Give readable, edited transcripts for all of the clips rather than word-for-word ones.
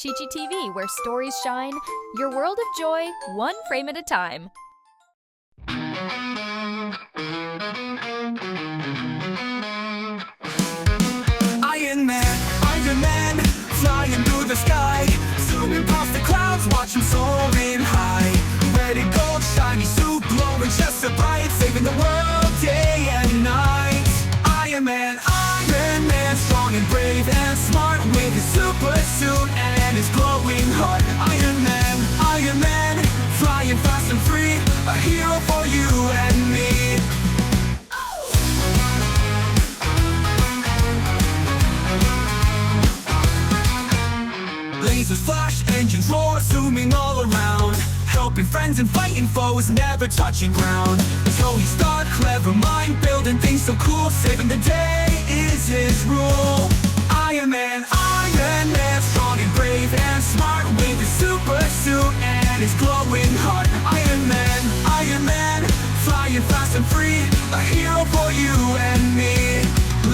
Catchy TV, where stories shine, your world of joy, one frame at a time. Ironman, flying through the sky, zooming past the clouds, watch him soaring high. Ready, gold, shiny suit, glowing just so bright, saving the world day and night. Ironman, strong and brave and smart, with his super suit and his glowing heart. Ironman, flying fast and free, a hero for you and me. Lasers flash, engines roar, zooming all around, helping friends and fighting foes, never touching ground. Tony Stark, clever mind, building things so cool, saving the day is his rule. Ironman, strong and brave and smart, with his super suit and his glowing heart. Ironman, flying fast and free, a hero for you and me.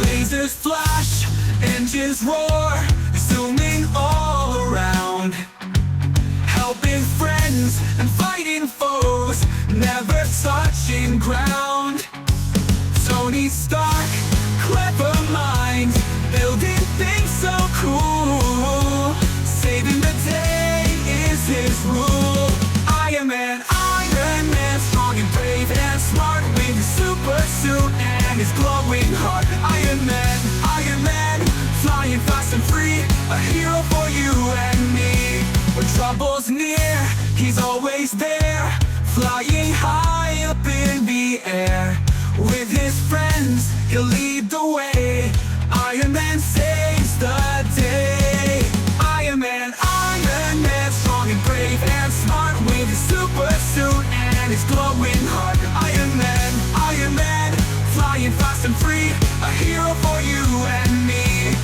Lasers flash, engines roar, zooming all around, helping friends and fighting foes, never touching ground. Tony Stark, clever mind, building things so cool, saving the day is his rule. Ironman, strong and brave and smart, with his super suit and his glowing heart. Ironman, flying fast and free, a hero for you and me. When trouble's near, he's always there, flying high up in the air. With his friends, he'll lead the way, Ironman saves the day. Ironman, strong and brave and smart, with his super suit and his glowing heart. Ironman, flying fast and free, a hero for you and me.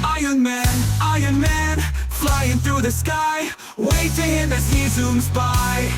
Ironman, flying through the sky, wave to him as he zooms by.